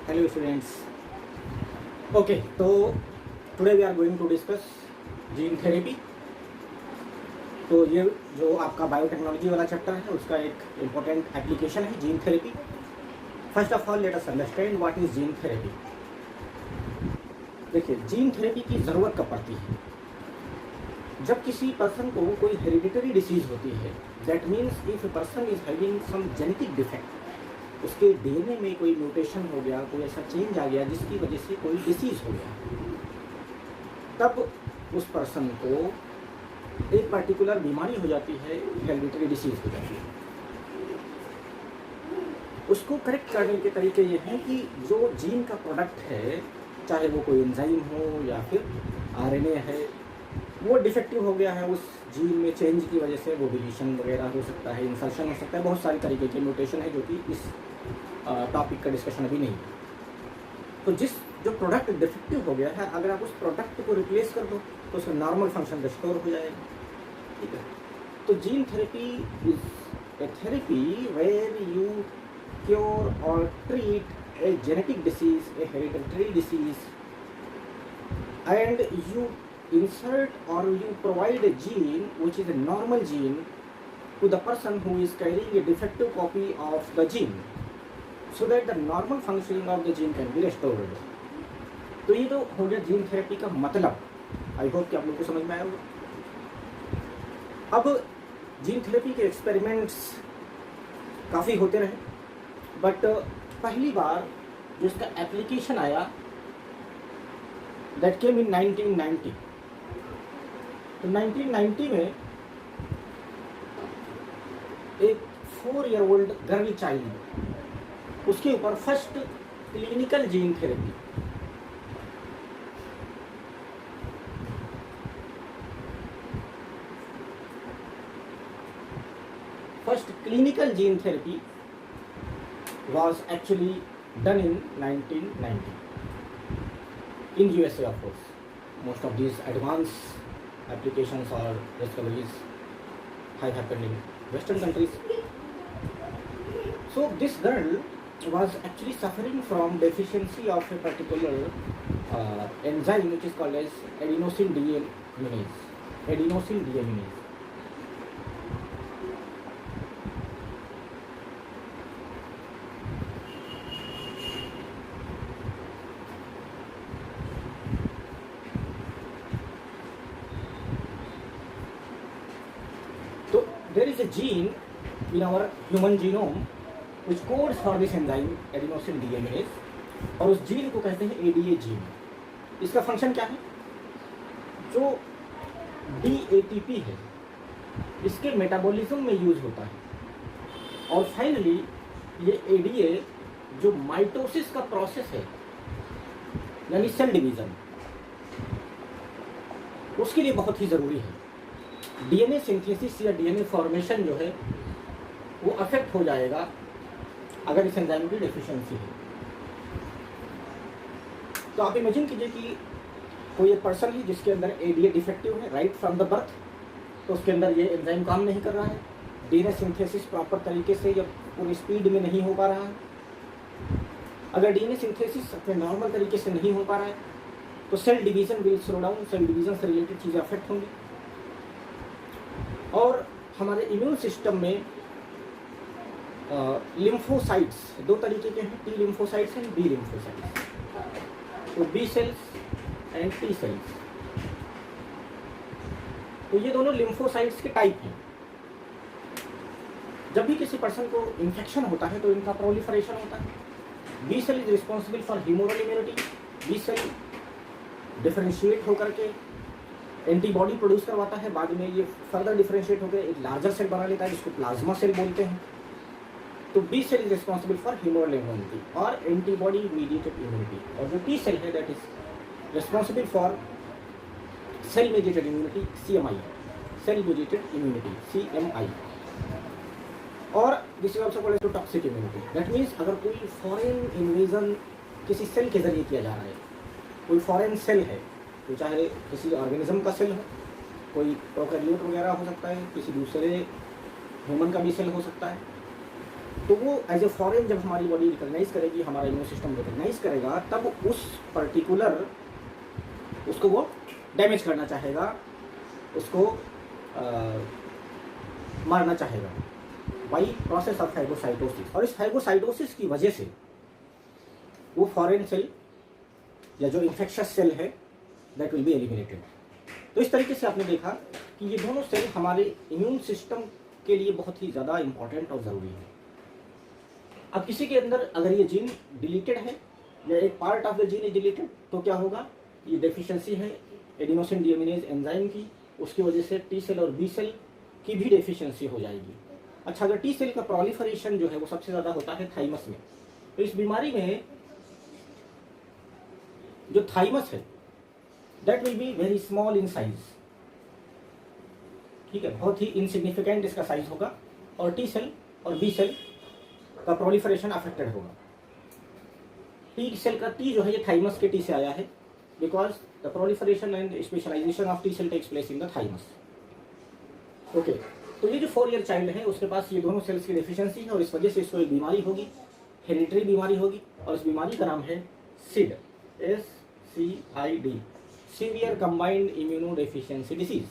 Hello students. Okay, so today we are going to discuss gene therapy. तो ये जो आपका बायोटेक्नोलॉजी वाला चैप्टर है उसका एक इम्पोर्टेंट एप्लीकेशन है gene therapy. First of all let us understand what is gene therapy. देखिए, जीन थेरेपी की ज़रूरत कब पड़ती है? जब किसी पर्सन को कोई हेरिडिटरी डिसीज होती है. That means if a person is having some genetic defect, उसके डीएनए में कोई म्यूटेशन हो गया, कोई ऐसा चेंज आ गया जिसकी वजह से कोई डिसीज हो गया, तब उस पर्सन को एक पर्टिकुलर बीमारी हो जाती है, हेरिडिटरी डिसीज हो जाती है. उसको करेक्ट करने के तरीके ये हैं कि जो जीन का प्रोडक्ट है, चाहे वो कोई एंजाइम हो या फिर आरएनए है, वो डिफेक्टिव हो गया है, उस जीन में चेंज की वजह से वो डिलीशन वगैरह हो सकता है, इंसर्शन हो सकता है, बहुत सारी तरीके के म्यूटेशन है जो कि इस टॉपिक का डिस्कशन अभी नहीं. तो जो प्रोडक्ट डिफेक्टिव हो गया है, अगर आप उस प्रोडक्ट को रिप्लेस कर दो तो उसका नॉर्मल फंक्शन रिस्टोर हो जाएगा. ठीक है. तो gene therapy is a therapy where you cure और treat a genetic disease, a hereditary disease, and you insert or you provide a gene which is a normal gene to the person who is carrying a defective copy of the gene so that the normal functioning of the gene can be restored. तो ये तो हो गया gene therapy का मतलब. I hope कि आप लोगों को समझ में आया होगा. अब जीन थेरेपी के एक्सपेरिमेंट्स काफ़ी होते रहे, बट पहली बार जो इसका एप्लीकेशन आया दैट केम इन 1990. तो 1990 में एक 4-year-old गर्ल चाइल्ड, उसके ऊपर first clinical gene therapy was actually done in 1990 in USA. Of course, most of these advanced applications or discoveries have happened in Western countries. So this girl was actually suffering from deficiency of a particular enzyme which is called as adenosine deaminase. There is a gene in our human genome which codes for this enzyme adenosine deaminase, और उस gene को कहते हैं ADA gene. इसका function क्या है? जो DATP है, इसके मेटाबॉलिज्म में यूज होता है. और फाइनली ये ADA जो माइटोसिस का प्रोसेस है, यानी सेल डिवीजन, उसके लिए बहुत ही ज़रूरी है. डीएनए सिंथेसिस या डीएनए फॉर्मेशन जो है वो अफेक्ट हो जाएगा अगर इस एंजाइम की डेफिशिएंसी है. तो आप इमेजिन कीजिए कि कोई एक पर्सन है जिसके अंदर एडीए डिफेक्टिव है राइट फ्रॉम द बर्थ. तो उसके अंदर ये एंजाइम काम नहीं कर रहा है, डीएनए सिंथेसिस प्रॉपर तरीके से या पूरी स्पीड में नहीं हो पा रहा है. अगर डीएनए सिंथेसिस अपने नॉर्मल तरीके से नहीं हो पा रहा है तो cell division will slow down. Cell division से रिलेटेड चीज़ें अफेक्ट होंगी. और हमारे इम्यून सिस्टम में लिम्फोसाइट्स दो तरीके के हैं, T lymphocytes and B lymphocytes. तो B cells and T cells, तो ये दोनों लिम्फोसाइट्स के टाइप हैं. जब भी किसी पर्सन को इन्फेक्शन होता है तो इनका प्रोलिफरेशन होता है. B cell is responsible for humoral immunity. B cell differentiate होकर के एंटीबॉडी प्रोड्यूस करवाता है. बाद में ये फर्दर डिफरेंशिएट होकर एक लार्जर सेल बना लेता है जिसको प्लाज्मा सेल बोलते हैं. तो B cell is responsible for humoral immunity और एंटीबॉडी मीडिएटेड इम्यूनिटी. और जो टी सेल है that is responsible for cell mediated immunity, CMI, cell mediated immunity, CMI. और this is also called as toxic immunity. That means अगर कोई foreign invasion किसी cell के जरिए किया जा रहा है, कोई फॉरेन सेल है, तो चाहे किसी ऑर्गेनिज्म का सेल हो, कोई प्रोकैरियोट वगैरह हो सकता है, किसी दूसरे ह्यूमन का भी सेल हो सकता है, तो वो एज ए फॉरेन जब हमारी बॉडी रिकॉग्नाइज करेगी, हमारा इम्यून सिस्टम रिकॉग्नाइज करेगा, तब उस पर्टिकुलर उसको वो डैमेज करना चाहेगा, उसको मारना चाहेगा बाई प्रोसेस ऑफ फाइगोसाइटोसिस। और इस फाइगोसाइटोसिस की वजह से वो फॉरेन सेल या जो इन्फेक्शस सेल है दैट विल बी एलिमिनेटेड। तो इस तरीके से आपने देखा कि ये दोनों सेल हमारे इम्यून सिस्टम के लिए बहुत ही ज़्यादा इंपॉर्टेंट और ज़रूरी है। अब किसी के अंदर अगर ये जीन डिलीटेड है या एक part of the gene is deleted तो क्या होगा, ये डेफिशिएंसी है एडिनोसिन डीएमिनेज एंजाइम की, उसकी वजह से टी सेल और बी सेल की भी डेफिशिएंसी हो जाएगी। अच्छा, अगर टी सेल का प्रोलिफरेशन जो है वो सबसे ज़्यादा होता है थाइमस में, तो इस बीमारी में जो थाइमस है that will be very small in size, ठीक है, बहुत ही इनसिग्निफिकेंट इसका साइज होगा, और टी सेल और बी सेल का प्रोलिफरेशन अफेक्टेड होगा। टी सेल का टी जो है ये थाइमस के टी से आया है, because the proliferation and specialization of T cell takes place in the thymus. Okay, तो ये जो 4 ईयर चाइल्ड है उसके पास ये दोनों सेल्स की डेफिशिएंसी है, और इस वजह से इसको एक बीमारी होगी, हेरिडिटरी बीमारी होगी, और इस बीमारी का नाम है SCID, SCID, severe combined immuno deficiency disease.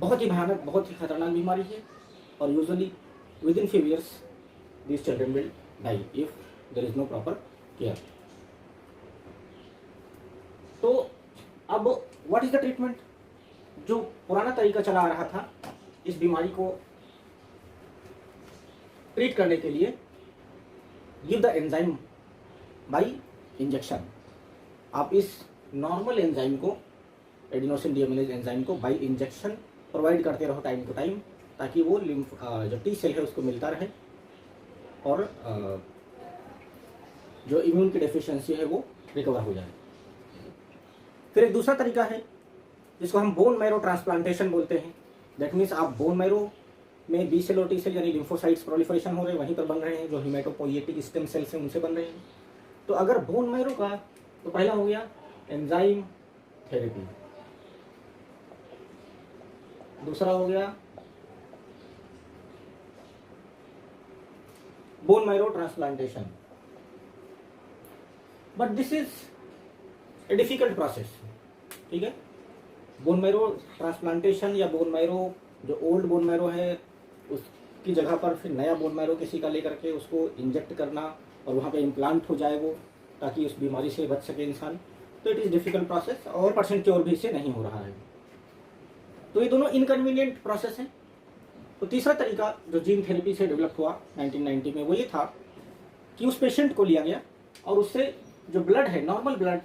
बहुत ही भयानक, बहुत ही खतरनाक बीमारी है, और usually within few years these children will die if there is no proper care. तो अब what is the treatment? जो पुराना तरीका चला आ रहा था इस बीमारी को ट्रीट करने के लिए, give the enzyme by injection. आप इस नॉर्मल एंजाइम को, एडिनोसिन डीएमिनेज एंजाइम को बाई इंजेक्शन प्रोवाइड करते रहो टाइम टू टाइम, ताकि वो जो टी सेल है उसको मिलता रहे और जो इम्यून की डेफिशिएंसी है वो रिकवर हो जाए। फिर एक दूसरा तरीका है जिसको हम बोन मैरो ट्रांसप्लांटेशन बोलते हैं। दैट मीन्स आप बोन मैरो में बी सेल और टी सेल यानी लिम्फोसाइट्स प्रोलिफरेशन हो रहे हैं, वहीं पर बन रहे हैं, जो हिमेटोपोइएटिक स्टेम सेल्स हैं उनसे बन रहे हैं। तो अगर बोन मैरो का, तो पहला हो गया एंजाइम थेरेपी, दूसरा हो गया bone marrow transplantation. But this is a difficult process, ठीक है। बोन मैरो ट्रांसप्लांटेशन या बोन मैरो, जो ओल्ड बोन मैरो है उसकी जगह पर फिर नया बोन मैरो किसी का लेकर के उसको इंजेक्ट करना और वहाँ पे इम्प्लांट हो जाए वो, ताकि उस बीमारी से बच सके इंसान। तो इट इज़ डिफिकल्ट प्रोसेस, और % क्योर भी इससे नहीं हो रहा है। तो ये दोनों इनकन्वीनियंट प्रोसेस हैं। तो तीसरा तरीका जो जीन थेरेपी से डेवलप हुआ 1990 में, वो ये था कि उस पेशेंट को लिया गया और उससे जो ब्लड है, normal blood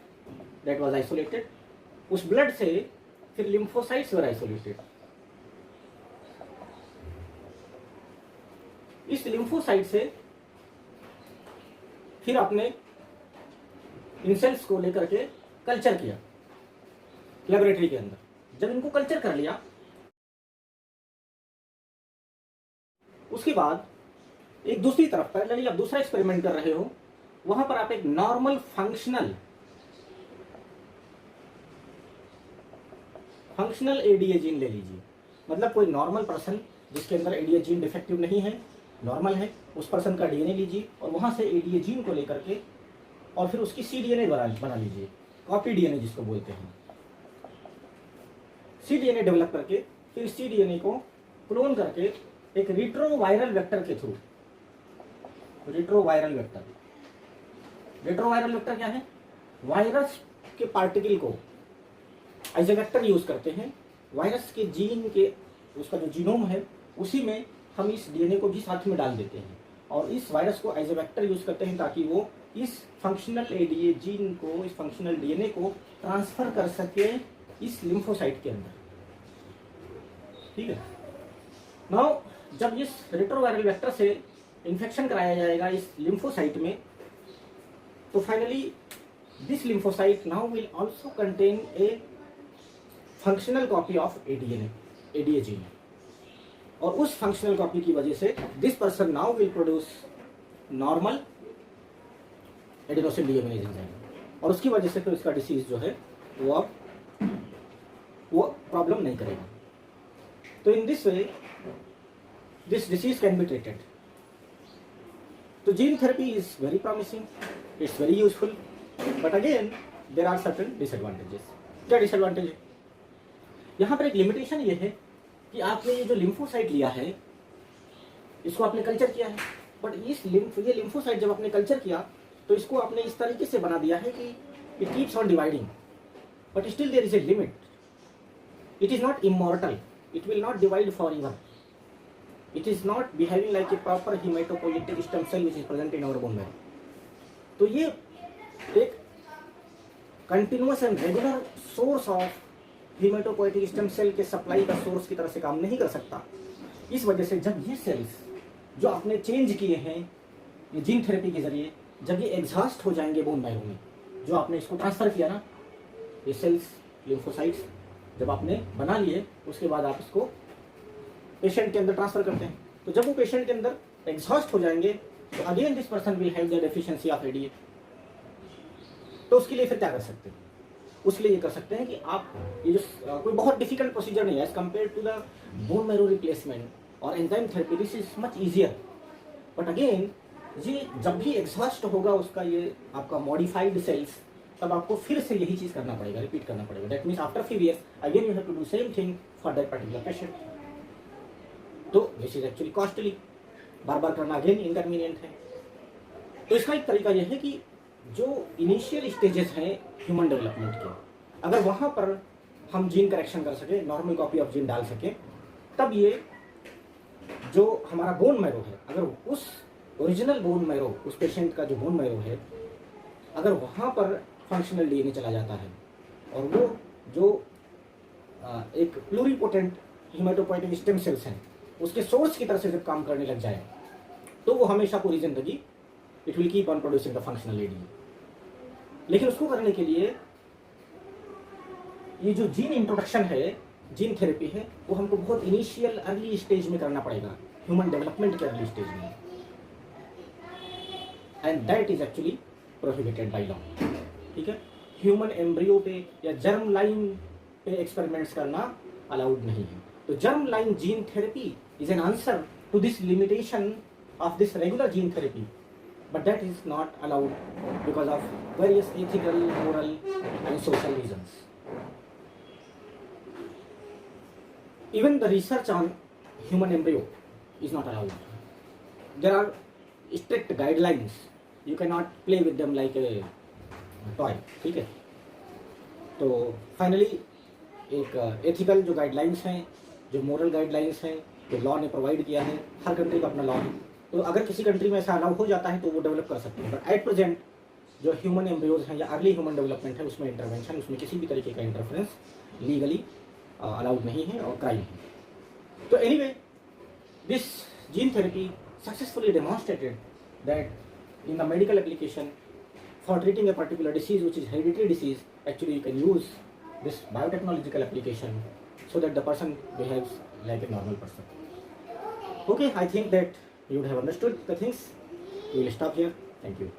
that was isolated, उस ब्लड से फिर लिम्फोसाइट्स वर आइसोलेटेड। इस लिम्फोसाइट से फिर आपने इन सेल्स को लेकर के कल्चर किया लेबोरेटरी के अंदर। जब इनको कल्चर कर लिया, उसके बाद एक दूसरी तरफ पैरेलली आप दूसरा एक्सपेरिमेंट कर रहे हो, वहां पर आप एक नॉर्मल फंक्शनल एडीए जीन ले लीजिए। मतलब कोई नॉर्मल पर्सन जिसके अंदर एडीए जीन डिफेक्टिव नहीं है, नॉर्मल है, उस पर्सन का डीएनए लीजिए और वहां से एडीए जीन को लेकर के और फिर उसकी सीडीएनए बना लीजिए, कॉपी डीएनए जिसको बोलते हैं। सीडीएनए डेवलप करके फिर सीडीएनए को क्लोन करके एक रिट्रोवायरल वेक्टर के थ्रू, रिट्रोवायरल वेक्टर क्या है? वायरस के पार्टिकल को एज ए वेक्टर यूज करते हैं। वायरस के जीन के, उसका जो जीनोम है उसी में हम इस डीएनए को भी साथ में डाल देते हैं और इस वायरस को एज ए वेक्टर यूज करते हैं ताकि वो इस फंक्शनल एडीए जीन को, इस फंक्शनल डीएनए को ट्रांसफर कर सके इस लिम्फोसाइट के अंदर, ठीक है। नाउ जब इस रेट्रोवायरल वेक्टर से इन्फेक्शन कराया जाएगा इस लिम्फोसाइट में, तो finally this lymphocyte now will also contain a functional copy of ADA gene, और उस फंक्शनल कॉपी की वजह से this person now will produce normal adenosine deaminase enzyme, और उसकी वजह से फिर उसका डिसीज जो है वो अब वो प्रॉब्लम नहीं करेगा। तो in this way this disease can be treated. तो gene therapy is very promising, it's very useful, but again there are certain disadvantages. क्या डिसएडवांटेज है? यहाँ पर एक लिमिटेशन ये है कि आपने ये जो लिम्फोसाइट लिया है इसको आपने कल्चर किया है, बट ये लिम्फोसाइट जब आपने कल्चर किया तो इसको आपने इस तरीके से बना दिया है कि it keeps on dividing, but still there is a limit. It is not immortal, it will not divide for ever, it is not behaving like a proper haematopoietic stem cell which is present in our bone marrow. तो ये एक continuous and regular source of haematopoietic stem cell के supply का source की तरह से काम नहीं कर सकता। इस वजह से जब ये सेल्स जो आपने चेंज किए हैं ये जीन थेरेपी के जरिए, जब ये एग्जॉस्ट हो जाएंगे बोन मैरो में, जो आपने इसको ट्रांसफर किया ना, ये सेल्स लिम्फोसाइट्स जब आपने बना लिए उसके बाद आप इसको पेशेंट के अंदर ट्रांसफर करते हैं। तो जब वो पेशेंट के अंदर एग्जॉस्ट हो जाएंगे तो again this person will have the deficiency of ADA. तो उसके लिए फिर क्या कर सकते हैं? उसके लिए ये कर सकते हैं कि आप ये जो कोई बहुत डिफिकल्ट प्रोसीजर नहीं है as compare to the bone marrow replacement और enzyme therapy, this is much easier. But again ये जब भी एग्जॉस्ट होगा उसका ये आपका मॉडिफाइड सेल्स, तब आपको फिर से यही चीज़ करना पड़ेगा, रिपीट करना पड़ेगा। That means after few years again you have to do same thing for that particular patient. तो दिस इज एक्चुअली कॉस्टली, बार बार करना अगेन इनकन्वीनियंट है। तो इसका एक तरीका यह है कि जो इनिशियल स्टेजेस हैं ह्यूमन डेवलपमेंट के, अगर वहाँ पर हम जीन करेक्शन कर सके, नॉर्मल कॉपी ऑफ जीन डाल सके, तब ये जो हमारा बोन मैरो है, अगर उस ओरिजिनल बोन मैरो, उस पेशेंट का जो बोन मैरो है, अगर वहाँ पर फंक्शनल डीएनए चला जाता है और वो जो एक प्लूरिपोटेंट हेमाटोपोइएटिक स्टेम सेल्स हैं उसके सोर्स की तरह से जब काम करने लग जाए, तो वो हमेशा पूरी जिंदगी it will keep on producing the functional ADA. लेकिन उसको करने के लिए ये जो जीन इंट्रोडक्शन है, जीन थेरेपी है, वो हमको बहुत इनिशियल अर्ली स्टेज में करना पड़ेगा, ह्यूमन डेवलपमेंट के अर्ली स्टेज में, and that is actually prohibited by law. ठीक है, ह्यूमन एम्ब्रियो पे या जर्म लाइन पे एक्सपेरिमेंट्स करना अलाउड नहीं है। तो germ line gene therapy is an answer to this limitation of this regular gene therapy, but that is not allowed because of various ethical, moral and social reasons. Even the research on human embryo is not allowed. There are strict guidelines. You cannot play with them like a toy. ठीक है? तो finally एक ethical जो guidelines हैं, जो moral guidelines हैं, जो law ने प्रोवाइड किया है, हर कंट्री का अपना लॉ है। तो अगर किसी कंट्री में ऐसा अलाउ हो जाता है तो वो डेवलप कर सकते हैं, बट एट प्रेजेंट जो ह्यूमन एम्ब्रियोज हैं या अर्ली ह्यूमन डेवलपमेंट है उसमें इंटरवेंशन, उसमें किसी भी तरीके का इंटरफेरेंस लीगली अलाउड नहीं है और क्राइम है। तो anyway this gene therapy successfully demonstrated that in the medical application for treating a particular disease which is hereditary disease, actually you can use this biotechnological application so that the person behaves like a normal person. Okay, I think that you would have understood the things. We will stop here. Thank you.